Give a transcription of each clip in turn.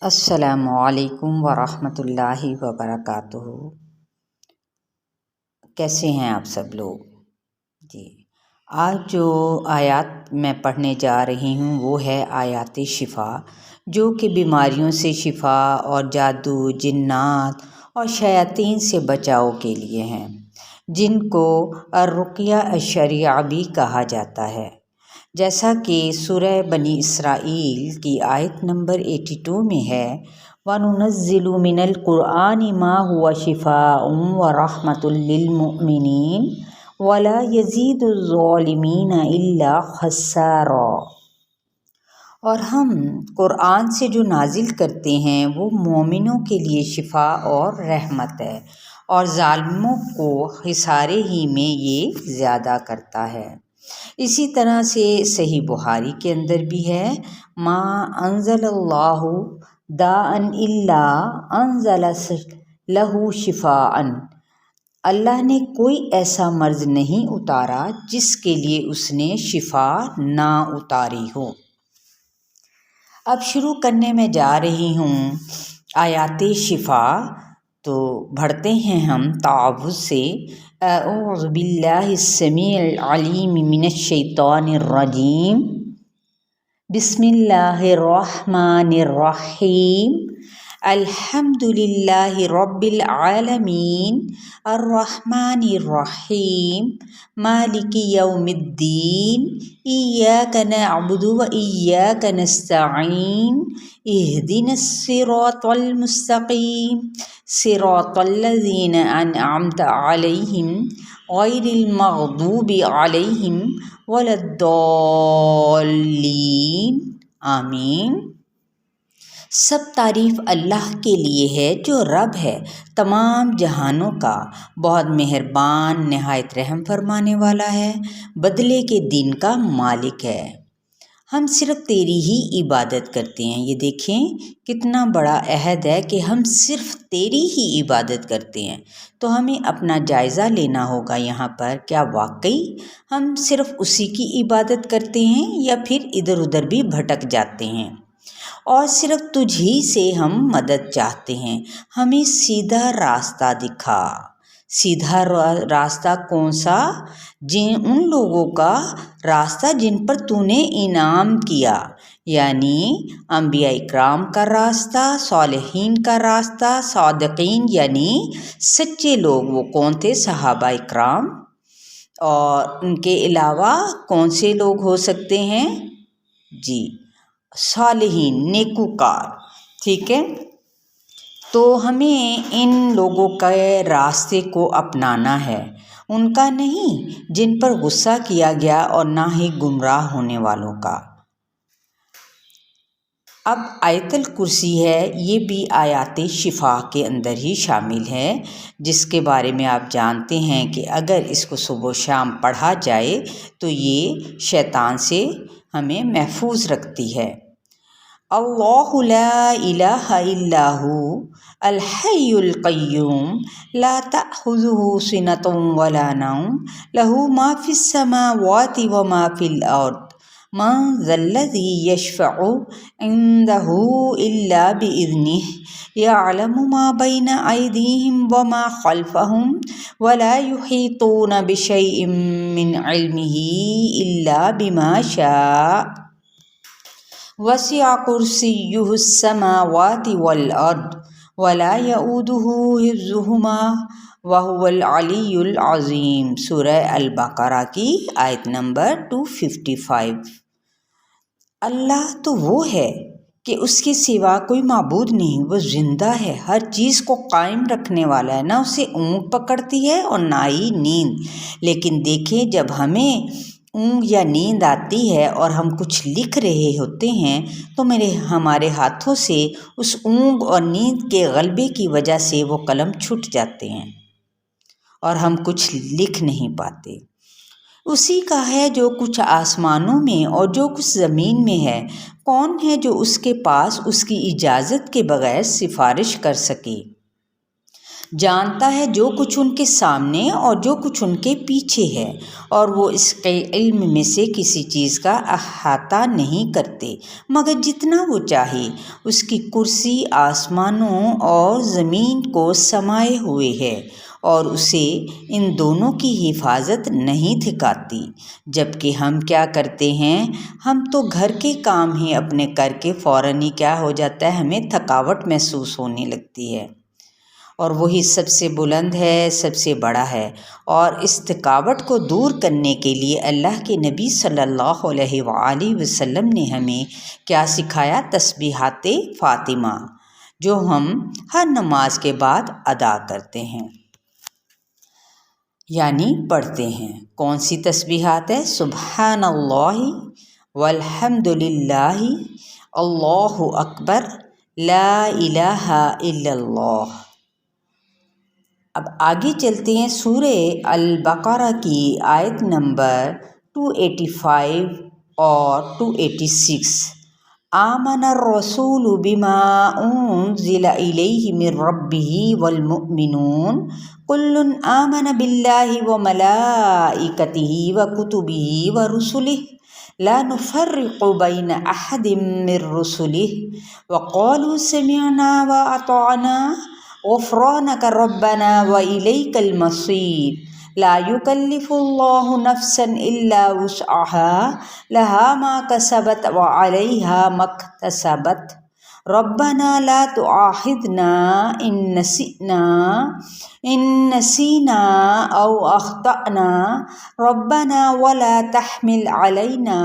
السلام علیکم ورحمۃ اللہ وبرکاتہ۔ کیسے ہیں آپ سب لوگ؟ جی، آج جو آیات میں پڑھنے جا رہی ہوں وہ ہے آیات شفا، جو کہ بیماریوں سے شفا اور جادو، جنات اور شیاطین سے بچاؤ کے لیے ہیں، جن کو الرقیہ الشرعیہ بھی کہا جاتا ہے۔ جیسا کہ سورہ بنی اسرائیل کی آیت نمبر 82 میں ہے، وَنُنَزِّلُ مِنَ الْقُرْآنِ مَا هُوَ شِفَاءٌ وَرَحْمَةٌ لِّلْمُؤْمِنِينَ وَلَا يَزِيدُ الظَّالِمِينَ إِلَّا خَسَارًا۔ اور ہم قرآن سے جو نازل کرتے ہیں وہ مومنوں کے لیے شفا اور رحمت ہے، اور ظالموں کو خسارے ہی میں یہ زیادہ کرتا ہے۔ اسی طرح سے صحیح بخاری کے اندر بھی ہے، ما انزل اللہ داء الا انزل لہ شفاء، اللہ نے کوئی ایسا مرض نہیں اتارا جس کے لیے اس نے شفا نہ اتاری ہو۔ اب شروع کرنے میں جا رہی ہوں آیات شفا، تو بڑھتے ہیں ہم تعوذ سے۔ اعوذ باللہ السمیع العلیم من الشیطان الرجیم، بسم اللہ الرحمن الرحیم، الحمد للہ رب العالمین، الرحمن الرحیم، مالک یوم الدین، ایاک نعبد و ایاک نستعین، اہدنا الصراط المستقیم، صراط الذین انعمت علیہم غیر المغضوب علیہم ولا الضالین، آمین۔ سب تعریف اللہ کے لیے ہے جو رب ہے تمام جہانوں کا، بہت مہربان، نہایت رحم فرمانے والا ہے، بدلے کے دن کا مالک ہے۔ ہم صرف تیری ہی عبادت کرتے ہیں۔ یہ دیکھیں کتنا بڑا عہد ہے کہ ہم صرف تیری ہی عبادت کرتے ہیں۔ تو ہمیں اپنا جائزہ لینا ہوگا یہاں پر، کیا واقعی ہم صرف اسی کی عبادت کرتے ہیں یا پھر ادھر ادھر بھی بھٹک جاتے ہیں، اور صرف تجھ ہی سے ہم مدد چاہتے ہیں، ہمیں سیدھا راستہ دکھا۔ سیدھا راستہ کون سا؟ ان لوگوں کا راستہ جن پر تو نے انعام کیا، یعنی انبیاء اکرام کا راستہ، صالحین کا راستہ، صادقین یعنی سچے لوگ۔ وہ کون تھے؟ صحابہ اکرام۔ اور ان کے علاوہ کون سے لوگ ہو سکتے ہیں؟ جی، صالحین، نیکوکار، ٹھیک ہے۔ تو ہمیں ان لوگوں کے راستے کو اپنانا ہے، ان کا نہیں جن پر غصہ کیا گیا، اور نہ ہی گمراہ ہونے والوں کا۔ اب آیت الکرسی ہے، یہ بھی آیات شفا کے اندر ہی شامل ہے، جس کے بارے میں آپ جانتے ہیں کہ اگر اس کو صبح و شام پڑھا جائے تو یہ شیطان سے ہمیں محفوظ رکھتی ہے۔ اللہ لا الہ الا ہو الحی القیوم لا تأخذہ سنۃ ولا نوم لہ ما فی السماوات وما فی الارض من ذا الذی یشفع عندہ الا بإذنہ یعلم ما بین ایدیہم وما خلفہم ولا یحیطون بشیء من علمہ الا بما شاء وسع کرسیہ السماوات والارض ولا یؤودہ حفظہما وہو العلی العظیم۔ سورہ البقرہ کی آیت نمبر 255۔ اللہ تو وہ ہے کہ اس کے سوا کوئی معبود نہیں، وہ زندہ ہے، ہر چیز کو قائم رکھنے والا ہے، نہ اسے اونگ پکڑتی ہے اور نہ ہی نیند۔ لیکن دیکھیں جب ہمیں اونگ یا نیند آتی ہے اور ہم کچھ لکھ رہے ہوتے ہیں تو ہمارے ہاتھوں سے اس اونگ اور نیند کے غلبے کی وجہ سے وہ قلم چھوٹ جاتے ہیں اور ہم کچھ لکھ نہیں پاتے۔ اسی کا ہے جو کچھ آسمانوں میں اور جو کچھ زمین میں ہے، کون ہے جو اس کے پاس اس کی اجازت کے بغیر سفارش کر سکے؟ جانتا ہے جو کچھ ان کے سامنے اور جو کچھ ان کے پیچھے ہے، اور وہ اس کے علم میں سے کسی چیز کا احاطہ نہیں کرتے مگر جتنا وہ چاہے۔ اس کی کرسی آسمانوں اور زمین کو سمائے ہوئے ہے، اور اسے ان دونوں کی حفاظت نہیں تھکاتی۔ جبکہ ہم کیا کرتے ہیں، ہم تو گھر کے کام ہی اپنے کر کے فوراً ہی کیا ہو جاتا ہے، ہمیں تھکاوٹ محسوس ہونے لگتی ہے، اور وہی سب سے بلند ہے، سب سے بڑا ہے۔ اور اس تھکاوٹ کو دور کرنے کے لیے اللہ کے نبی صلی اللہ علیہ وآلہ وسلم نے ہمیں کیا سکھایا؟ تسبیحات فاطمہ، جو ہم ہر نماز کے بعد ادا کرتے ہیں، یعنی پڑھتے ہیں۔ کون سی تسبیحات ہے؟ سبحان اللہ والحمد للہ، اللہ اکبر، لا الہ الا اللہ۔ اب آگے چلتے ہیں سورہ البقرہ کی آیت نمبر 285 اور 286۔ آمن الرسول بما انزل الیہ من ربہ والمؤمنون کل آمن باللہ وملائکتہ وکتبہ ورسلہ لا نفرق بین احد من رسلہ وقالوا سمعنا واطعنا غفرانک ربنا والیک المصیر لا یکلف اللہ نفسا الا وسعها لها ما کسبت وعلیہا ما اکتسبت ربنا لا تؤاخذنا ان نسینا او اخطأنا ربنا ولا تحمل علینا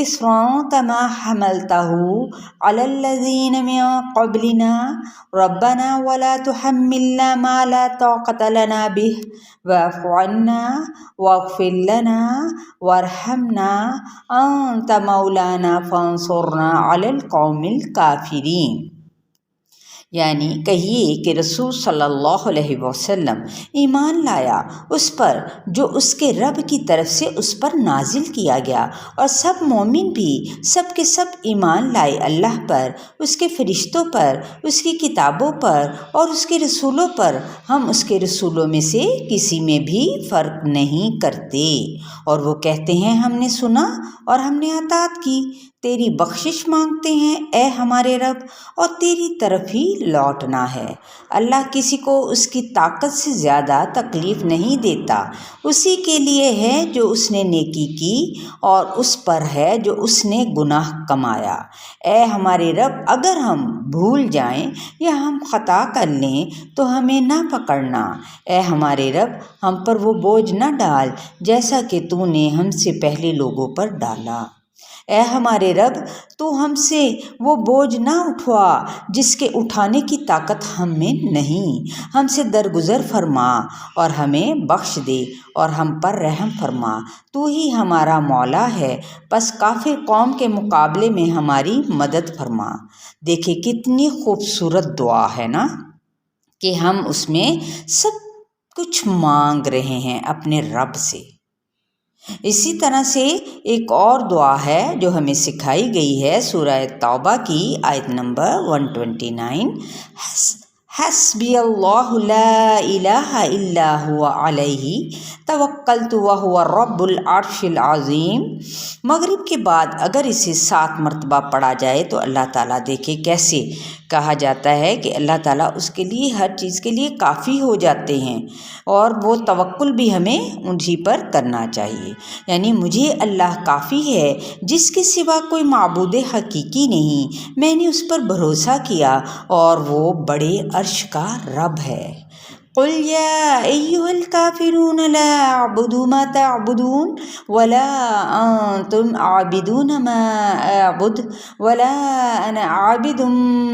اصرا كما حملته على الذین من قبلنا ربنا ولا تحملنا ما لا طاقة لنا به واعف عنا واغفر لنا وارحمنا انت مولانا فانصرنا على القوم الكافرین۔ یعنی کہیے کہ رسول صلی اللہ علیہ وسلم ایمان لایا اس پر جو اس کے رب کی طرف سے اس پر نازل کیا گیا، اور سب مومن بھی سب کے سب ایمان لائے اللہ پر، اس کے فرشتوں پر، اس کی کتابوں پر اور اس کے رسولوں پر۔ ہم اس کے رسولوں میں سے کسی میں بھی فرق نہیں کرتے، اور وہ کہتے ہیں ہم نے سنا اور ہم نے اطاعت کی، تیری بخشش مانگتے ہیں اے ہمارے رب، اور تیری طرف ہی لوٹنا ہے۔ اللہ کسی کو اس کی طاقت سے زیادہ تکلیف نہیں دیتا، اسی کے لیے ہے جو اس نے نیکی کی اور اس پر ہے جو اس نے گناہ کمایا۔ اے ہمارے رب، اگر ہم بھول جائیں یا ہم خطا کر لیں تو ہمیں نہ پکڑنا۔ اے ہمارے رب، ہم پر وہ بوجھ نہ ڈال جیسا کہ تو نے ہم سے پہلے لوگوں پر ڈالا۔ اے ہمارے رب، تو ہم سے وہ بوجھ نہ اٹھوا جس کے اٹھانے کی طاقت ہم میں نہیں۔ ہم سے درگزر فرما اور ہمیں بخش دے اور ہم پر رحم فرما، تو ہی ہمارا مولا ہے، پس کافر قوم کے مقابلے میں ہماری مدد فرما۔ دیکھیں کتنی خوبصورت دعا ہے نا، کہ ہم اس میں سب کچھ مانگ رہے ہیں اپنے رب سے۔ اسی طرح سے ایک اور دعا ہے جو ہمیں سکھائی گئی ہے سورہ توبہ کی آیت نمبر 129۔ حسبی اللہ لا الہ الا هو علیہ توکلت وہو رب العرش العظیم۔ مغرب کے بعد اگر اسے 7 مرتبہ پڑھا جائے تو اللہ تعالیٰ، دیکھے کیسے کہا جاتا ہے کہ اللہ تعالیٰ اس کے لیے ہر چیز کے لیے کافی ہو جاتے ہیں، اور وہ توکل بھی ہمیں انہی پر کرنا چاہیے۔ یعنی مجھے اللہ کافی ہے، جس کے سوا کوئی معبود حقیقی نہیں، میں نے اس پر بھروسہ کیا اور وہ بڑے عرش کا رب ہے۔ قل یا ایہا الکافرون لا اعبد ما تعبدون ولا انتم عابدون ما اعبد ولا انا عابد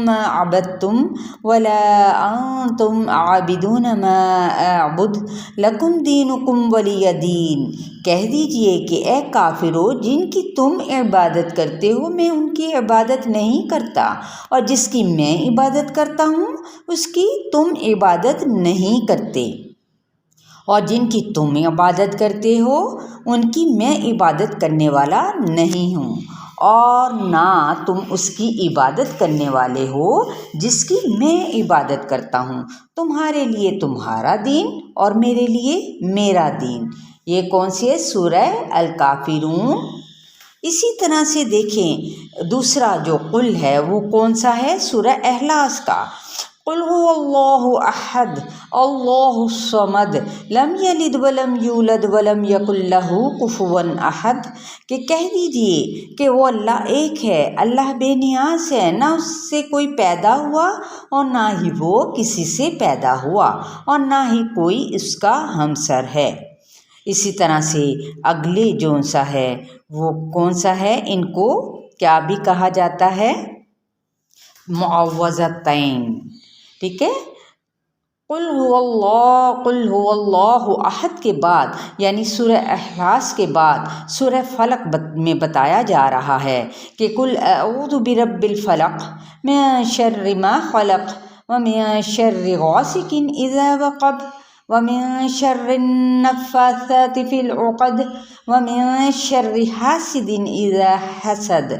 ما عبدتم ولا انتم عابدون ما اعبد لکم دینکم ولی دین۔ کہہ دیجئے کہ اے کافرو، جن کی تم عبادت کرتے ہو میں ان کی عبادت نہیں کرتا، اور جس کی میں عبادت کرتا ہوں اس کی تم عبادت نہیں کرتے، اور جن کی تم عبادت کرتے ہو ان کی میں عبادت کرنے والا نہیں ہوں۔ اور نہ تم اس کی عبادت کرنے والے ہو جس کی میں عبادت کرتا ہوں، تمہارے لیے تمہارا دین اور میرے لیے میرا دین۔ یہ کون سی ہے؟ سورہ الکافرون۔ اسی طرح سے دیکھیں دوسرا جو قل ہے وہ کون سا ہے؟ سورہ اخلاص کا۔ قل هو اللہ احد اللہ الصمد لم یلد ولم یولد ولم یکن لہ کفوا احد، کہ کہہ دیجئے کہ وہ اللہ ایک ہے، اللہ بے نیاز ہے، نہ اس سے کوئی پیدا ہوا اور نہ ہی وہ کسی سے پیدا ہوا اور نہ ہی کوئی اس کا ہمسر ہے۔ اسی طرح سے اگلے جو سا ہے وہ کون سا ہے؟ ان کو کیا بھی کہا جاتا ہے؟ معوذتین، ٹھیک ہے۔ قل هو اللہ احد کے بعد یعنی سورہ اخلاص کے بعد سورہ فلق میں بتایا جا رہا ہے کہ قل اعوذ برب الفلق من شر ما خلق ومن شر غاسق اذا وقب ومن شر النفاثات في العقد ومن شر حاسد اذا حسد،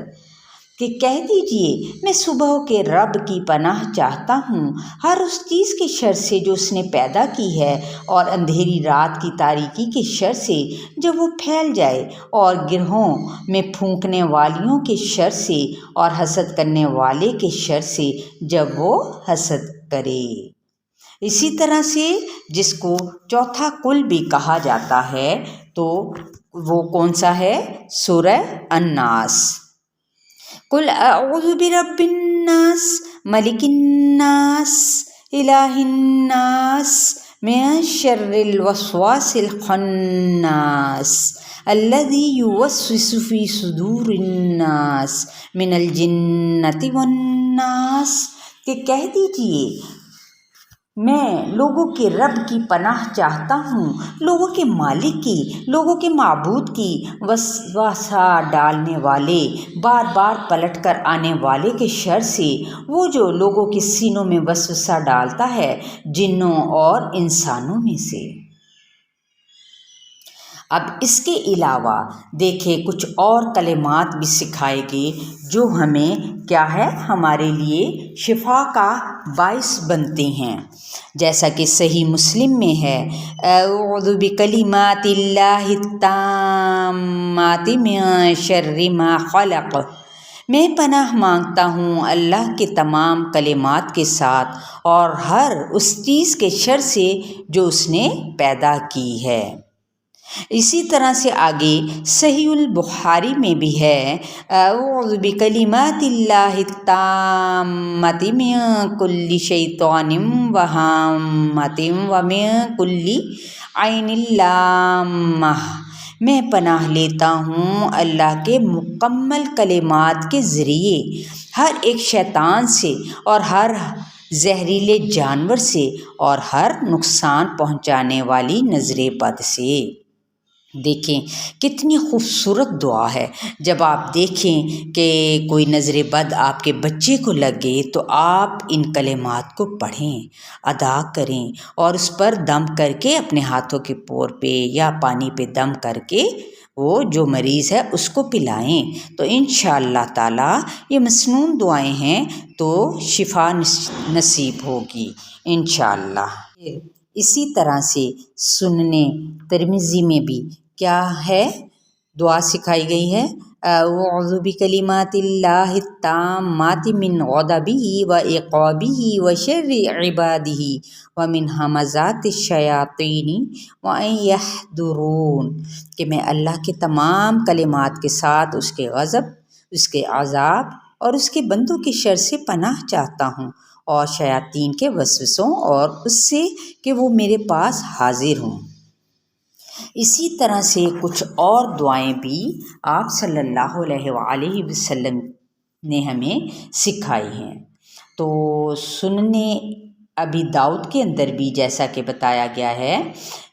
کہ کہہ دیجئے میں صبح کے رب کی پناہ چاہتا ہوں ہر اس چیز کے شر سے جو اس نے پیدا کی ہے، اور اندھیری رات کی تاریکی کے شر سے جب وہ پھیل جائے، اور گرہوں میں پھونکنے والیوں کے شر سے، اور حسد کرنے والے کے شر سے جب وہ حسد کرے۔ اسی طرح سے جس کو چوتھا قل بھی کہا جاتا ہے تو وہ کون سا ہے؟ سورہ الناس۔ قل اعوذ برب الناس ملک الناس الہ الناس من شر الوسواس الخناس الذی یوسوس فی صدور الناس من الجنۃ والناس، کہ کہہ دیجئے میں لوگوں کے رب کی پناہ چاہتا ہوں، لوگوں کے مالک کی، لوگوں کے معبود کی، وسوسہ ڈالنے والے، بار بار پلٹ کر آنے والے کے شر سے، وہ جو لوگوں کے سینوں میں وسوسہ ڈالتا ہے جنوں اور انسانوں میں سے۔ اب اس کے علاوہ دیکھیں کچھ اور کلمات بھی سکھائے گے جو ہمیں کیا ہے؟ ہمارے لیے شفا کا باعث بنتے ہیں، جیسا کہ صحیح مسلم میں ہے اعوذ بکلمات اللہ التامات من شر ما خلق، میں پناہ مانگتا ہوں اللہ کے تمام کلمات کے ساتھ اور ہر اس چیز کے شر سے جو اس نے پیدا کی ہے۔ اسی طرح سے آگے صحیح البخاری میں بھی ہے اعوذ بکلمات اللہ التامات من کل شیطان وہامۃ ومن کل عین لامہ، میں پناہ لیتا ہوں اللہ کے مکمل کلمات کے ذریعے ہر ایک شیطان سے اور ہر زہریلے جانور سے اور ہر نقصان پہنچانے والی نظر بد سے۔ دیکھیں کتنی خوبصورت دعا ہے۔ جب آپ دیکھیں کہ کوئی نظر بد آپ کے بچے کو لگے تو آپ ان کلمات کو پڑھیں، ادا کریں اور اس پر دم کر کے اپنے ہاتھوں کے پور پہ یا پانی پہ دم کر کے وہ جو مریض ہے اس کو پلائیں، تو انشاءاللہ تعالی یہ مسنون دعائیں ہیں تو شفا نصیب ہوگی انشاءاللہ۔ اسی طرح سے سننے ترمذی میں بھی کیا ہے؟ دعا سکھائی گئی ہے اعوذ بکلمات اللہ التامات من غضبہ وعقابہ وشر عبادہ ومن ہمزات الشیاطین وان یحضرون، کہ میں اللہ کے تمام کلمات کے ساتھ اس کے غضب، اس کے عذاب اور اس کے بندوں کے شر سے پناہ چاہتا ہوں، اور شیاطین کے وسوسوں اور اس سے کہ وہ میرے پاس حاضر ہوں۔ اسی طرح سے کچھ اور دعائیں بھی آپ صلی اللہ علیہ وآلہ وسلم نے ہمیں سکھائی ہیں۔ تو سننے ابی داؤد کے اندر بھی جیسا کہ بتایا گیا ہے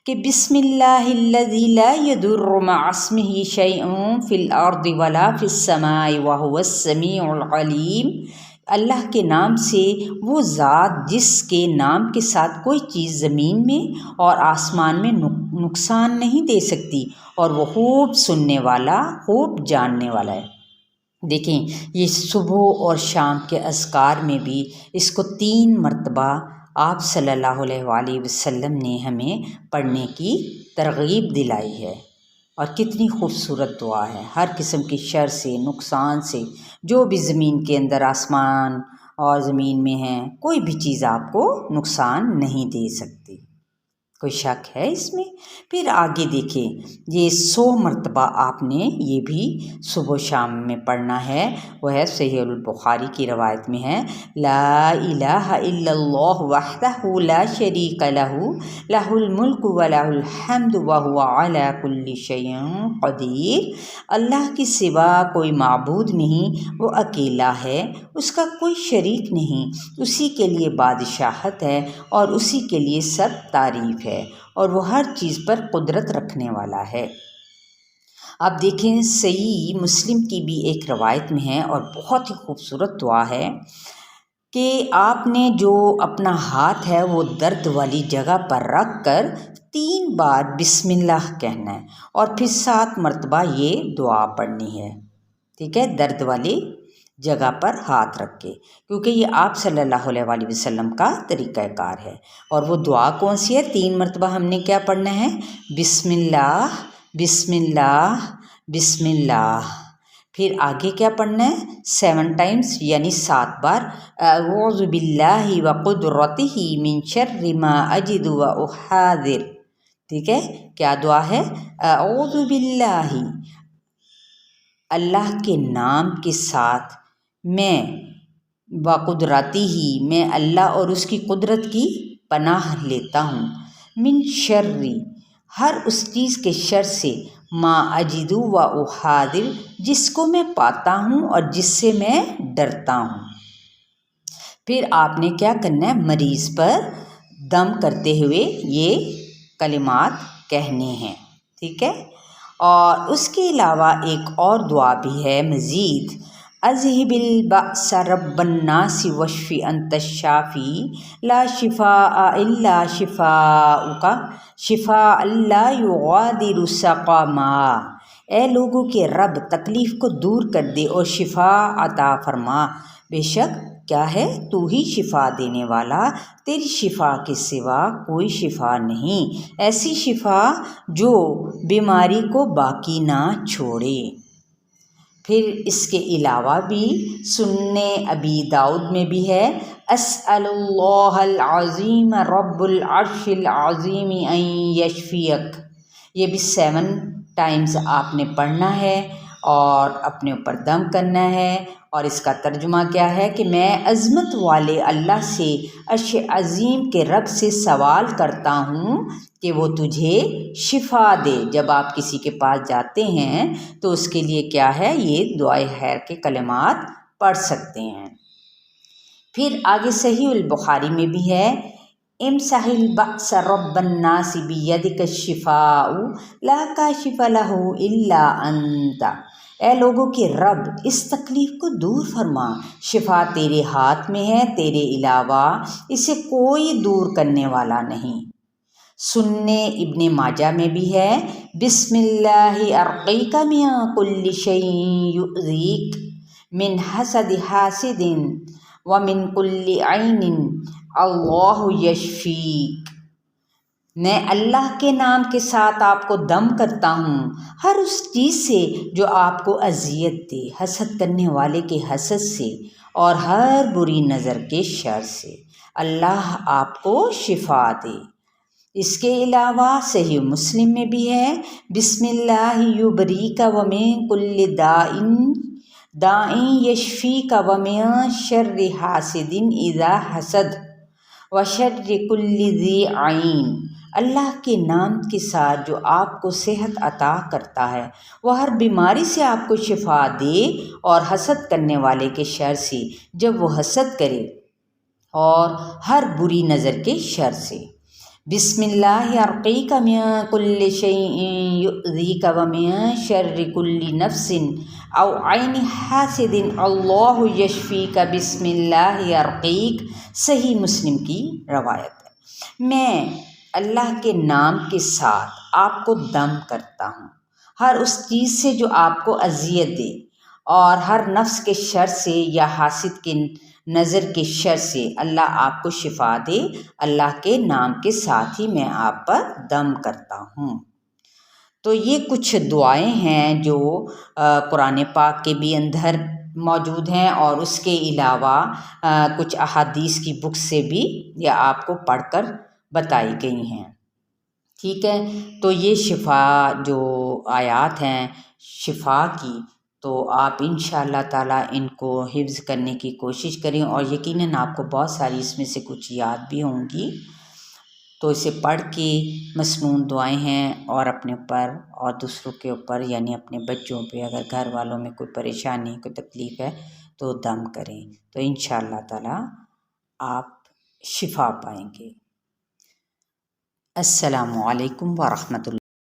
کہ بسم اللہ الذی لا یضر مع اسمہ شیء فی الارض ولا فی السماء وہو السمیع العلیم، اللہ کے نام سے، وہ ذات جس کے نام کے ساتھ کوئی چیز زمین میں اور آسمان میں نقصان نہیں دے سکتی، اور وہ خوب سننے والا، خوب جاننے والا ہے۔ دیکھیں یہ صبح اور شام کے اذکار میں بھی اس کو 3 مرتبہ آپ صلی اللہ علیہ وآلہ وسلم نے ہمیں پڑھنے کی ترغیب دلائی ہے، اور کتنی خوبصورت دعا ہے۔ ہر قسم کی شر سے، نقصان سے، جو بھی زمین کے اندر، آسمان اور زمین میں ہیں، کوئی بھی چیز آپ کو نقصان نہیں دے سکتی، کوئی شک ہے اس میں؟ پھر آگے دیکھیں، یہ 100 مرتبہ آپ نے یہ بھی صبح و شام میں پڑھنا ہے۔ وہ ہے صحیح البخاری کی روایت میں ہے، لا الہ الا اللہ وحدہ لا شریک لہ لہ الملک ولہ الحمد وہو علی کل شیء قدیر۔ اللہ کی سوا کوئی معبود نہیں، وہ اکیلا ہے، اس کا کوئی شریک نہیں، اسی کے لیے بادشاہت ہے اور اسی کے لیے سب تعریف ہے، اور وہ ہر چیز پر قدرت رکھنے والا ہے۔ اب دیکھیں صحیح مسلم کی بھی ایک روایت میں ہے، اور بہت ہی خوبصورت دعا ہے کہ آپ نے جو اپنا ہاتھ ہے وہ درد والی جگہ پر رکھ کر 3 بار بسم اللہ کہنا ہے، اور پھر 7 مرتبہ یہ دعا پڑھنی ہے، ٹھیک ہے، درد والی جگہ پر ہاتھ رکھ کے، کیونکہ یہ آپ صلی اللہ علیہ وآلہ وسلم کا طریقہ کار ہے۔ اور وہ دعا کون سی ہے؟ 3 مرتبہ ہم نے کیا پڑھنا ہے؟ بسم اللہ، بسم اللہ، بسم اللہ۔ پھر آگے کیا پڑھنا ہے؟ 7 ٹائمز یعنی 7 بار، اعوذ باللہ وقدرتہ من شر ما اجد واحاذر، ٹھیک ہے، کیا دعا ہے؟ اعوذ باللہ، اللہ کے نام کے ساتھ، میں بقدرتی ہی، میں اللہ اور اس کی قدرت کی پناہ لیتا ہوں، من شر، ہر اس چیز کے شر سے، ما اجد و احاذر، جس کو میں پاتا ہوں اور جس سے میں ڈرتا ہوں۔ پھر آپ نے کیا کرنا ہے؟ مریض پر دم کرتے ہوئے یہ کلمات کہنے ہیں، ٹھیک ہے۔ اور اس کے علاوہ ایک اور دعا بھی ہے مزید، اذہب البأس رب الناس واشف انت الشافی لا شفاء الا شفاؤک شفاء لا یغادر سقما۔ اے لوگوں کے رب، تکلیف کو دور کر دے اور شفا عطا فرما، بے شک کیا ہے؟ تو ہی شفا دینے والا، تیری شفا کے سوا کوئی شفا نہیں، ایسی شفا جو بیماری کو باقی نہ چھوڑے۔ پھر اس کے علاوہ بھی سنن ابی داؤد میں بھی ہے، اسأل اللہ العظیم رب العرش العظیم ان یشفیک، یہ بھی 7 ٹائمز آپ نے پڑھنا ہے اور اپنے اوپر دم کرنا ہے، اور اس کا ترجمہ کیا ہے کہ میں عظمت والے اللہ سے، عرش عظیم کے رب سے سوال کرتا ہوں کہ وہ تجھے شفا دے۔ جب آپ کسی کے پاس جاتے ہیں تو اس کے لیے کیا ہے؟ یہ دعائے خیر کے کلمات پڑھ سکتے ہیں۔ پھر آگے صحیح البخاری میں بھی ہے، امسح البأس رب الناس بیدک الشفاء لا کاشف لہ الا انت، اے لوگوں کے رب، اس تکلیف کو دور فرما، شفا تیرے ہاتھ میں ہے، تیرے علاوہ اسے کوئی دور کرنے والا نہیں۔ سنن ابن ماجہ میں بھی ہے، بسم اللہ ارقیک من کل شیء یؤذیک من حسد حاسد ومن کل عین اللہ یشفیک، میں اللہ کے نام کے ساتھ آپ کو دم کرتا ہوں ہر اس چیز سے جو آپ کو اذیت دے، حسد کرنے والے کے حسد سے اور ہر بری نظر کے شر سے، اللہ آپ کو شفا دے۔ اس کے علاوہ صحیح مسلم میں بھی ہے، بسم اللہ یبریک ومن کل داء یشفیک ومن شر حاسد اذا حسد وشر کل ذی عین، اللہ کے نام کے ساتھ جو آپ کو صحت عطا کرتا ہے، وہ ہر بیماری سے آپ کو شفا دے اور حسد کرنے والے کے شر سے جب وہ حسد کرے، اور ہر بری نظر کے شر سے۔ بسم اللہ ارقیک من کل شیء یؤذیک ومن شر کل نفس او عین حاسد اللہ یشفیک بسم اللہ ارقیک، صحیح مسلم کی روایت ہے۔ میں اللہ کے نام کے ساتھ آپ کو دم کرتا ہوں ہر اس چیز سے جو آپ کو اذیت دے، اور ہر نفس کے شر سے یا حاسد کے نظر کے شر سے اللہ آپ کو شفا دے۔ اللہ کے نام کے ساتھ ہی میں آپ پر دم کرتا ہوں۔ تو یہ کچھ دعائیں ہیں جو قرآن پاک کے بھی اندر موجود ہیں، اور اس کے علاوہ کچھ احادیث کی بک سے بھی یہ آپ کو پڑھ کر بتائی گئی ہیں۔ ٹھیک ہے، تو یہ شفا جو آیات ہیں شفا کی، تو آپ انشاءاللہ تعالیٰ ان کو حفظ کرنے کی کوشش کریں، اور یقیناً آپ کو بہت ساری اس میں سے کچھ یاد بھی ہوں گی۔ تو اسے پڑھ کے مسنون دعائیں ہیں، اور اپنے اوپر اور دوسروں کے اوپر، یعنی اپنے بچوں پہ، اگر گھر والوں میں کوئی پریشانی کوئی تکلیف ہے تو دم کریں، تو انشاءاللہ تعالیٰ آپ شفا پائیں گے۔ السلام علیکم ورحمۃ اللہ۔